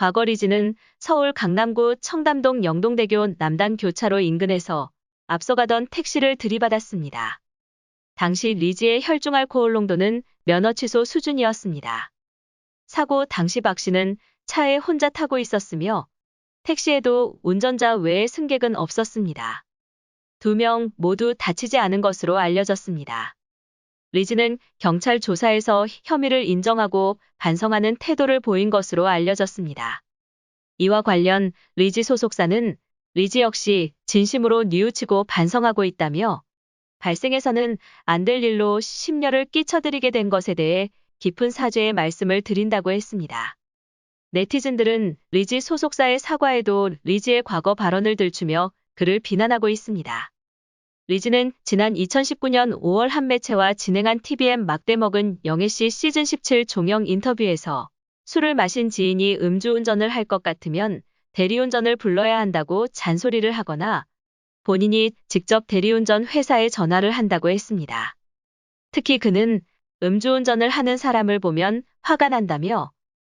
과거 리지는 서울 강남구 청담동 영동대교 남단 교차로 인근에서 앞서가던 택시를 들이받았습니다. 당시 리지의 혈중 알코올 농도는 면허 취소 수준이었습니다. 사고 당시 박 씨는 차에 혼자 타고 있었으며 택시에도 운전자 외에 승객은 없었습니다. 2명 모두 다치지 않은 것으로 알려졌습니다. 리지는 경찰 조사에서 혐의를 인정하고 반성하는 태도를 보인 것으로 알려졌습니다. 이와 관련 리지 소속사는 리지 역시 진심으로 뉘우치고 반성하고 있다며 발생해서는 안 될 일로 심려를 끼쳐드리게 된 것에 대해 깊은 사죄의 말씀을 드린다고 했습니다. 네티즌들은 리지 소속사의 사과에도 리지의 과거 발언을 들추며 그를 비난하고 있습니다. 리지는 지난 2019년 5월 한 매체와 진행한 TVN 막대 먹은 영애씨 시즌 17 종영 인터뷰에서 술을 마신 지인이 음주운전을 할 것 같으면 대리운전을 불러야 한다고 잔소리를 하거나 본인이 직접 대리운전 회사에 전화를 한다고 했습니다. 특히 그는 음주운전을 하는 사람을 보면 화가 난다며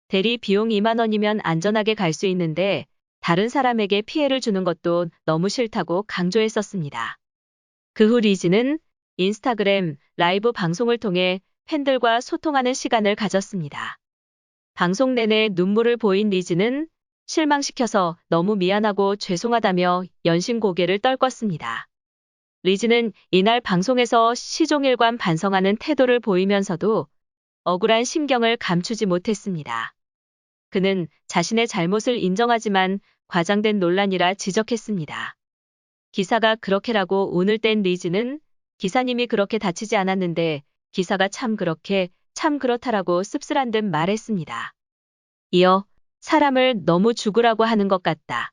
대리 비용 2만 원이면 안전하게 갈 수 있는데 다른 사람에게 피해를 주는 것도 너무 싫다고 강조했었습니다. 그 후 리지는 인스타그램 라이브 방송을 통해 팬들과 소통하는 시간을 가졌습니다. 방송 내내 눈물을 보인 리지는 실망시켜서 너무 미안하고 죄송하다며 연신 고개를 떨궜습니다. 리지는 이날 방송에서 시종일관 반성하는 태도를 보이면서도 억울한 심경을 감추지 못했습니다. 그는 자신의 잘못을 인정하지만 과장된 논란이라 지적했습니다. 기사가 그렇게라고 운을 뗀 리지는 기사님이 그렇게 다치지 않았는데 기사가 참 그렇게 참 그렇다라고 씁쓸한 듯 말했습니다. 이어 사람을 너무 죽으라고 하는 것 같다.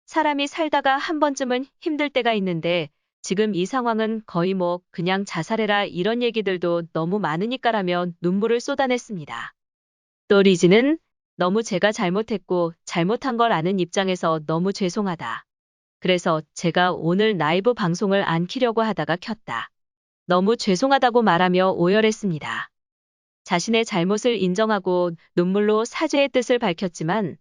사람이 살다가 한 번쯤은 힘들 때가 있는데 지금 이 상황은 거의 뭐 그냥 자살해라 이런 얘기들도 너무 많으니까라며 눈물을 쏟아냈습니다. 또 리지는 너무 제가 잘못했고 잘못한 걸 아는 입장에서 너무 죄송하다. 그래서 제가 오늘 라이브 방송을 안 키려고 하다가 켰다. 너무 죄송하다고 말하며 오열했습니다. 자신의 잘못을 인정하고 눈물로 사죄의 뜻을 밝혔지만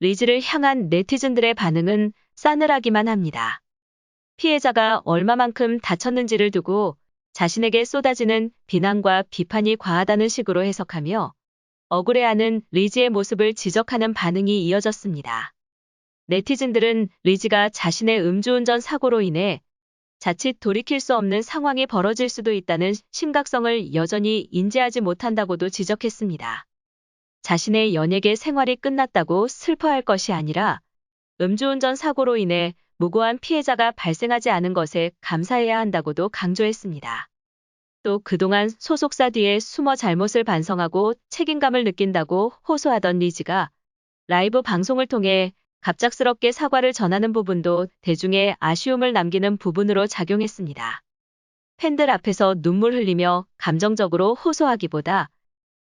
리지를 향한 네티즌들의 반응은 싸늘하기만 합니다. 피해자가 얼마만큼 다쳤는지를 두고 자신에게 쏟아지는 비난과 비판이 과하다는 식으로 해석하며 억울해하는 리지의 모습을 지적하는 반응이 이어졌습니다. 네티즌들은 리지가 자신의 음주운전 사고로 인해 자칫 돌이킬 수 없는 상황이 벌어질 수도 있다는 심각성을 여전히 인지하지 못한다고도 지적했습니다. 자신의 연예계 생활이 끝났다고 슬퍼할 것이 아니라 음주운전 사고로 인해 무고한 피해자가 발생하지 않은 것에 감사해야 한다고도 강조했습니다. 또 그동안 소속사 뒤에 숨어 잘못을 반성하고 책임감을 느낀다고 호소하던 리지가 라이브 방송을 통해 갑작스럽게 사과를 전하는 부분도 대중의 아쉬움을 남기는 부분으로 작용했습니다. 팬들 앞에서 눈물 흘리며 감정적으로 호소하기보다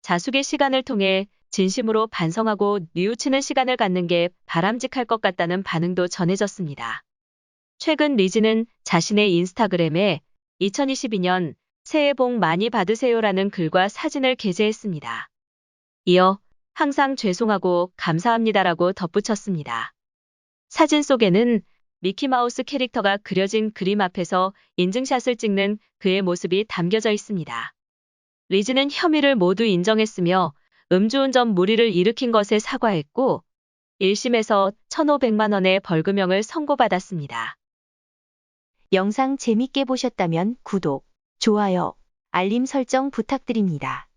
자숙의 시간을 통해 진심으로 반성하고 뉘우치는 시간을 갖는 게 바람직할 것 같다는 반응도 전해졌습니다. 최근 리지는 자신의 인스타그램에 2022년 새해 복 많이 받으세요라는 글과 사진을 게재했습니다. 이어 항상 죄송하고 감사합니다라고 덧붙였습니다. 사진 속에는 미키마우스 캐릭터가 그려진 그림 앞에서 인증샷을 찍는 그의 모습이 담겨져 있습니다. 리지는 혐의를 모두 인정했으며 음주운전 무리를 일으킨 것에 사과했고 1심에서 1,500만 원의 벌금형을 선고받았습니다. 영상 재밌게 보셨다면 구독, 좋아요, 알림 설정 부탁드립니다.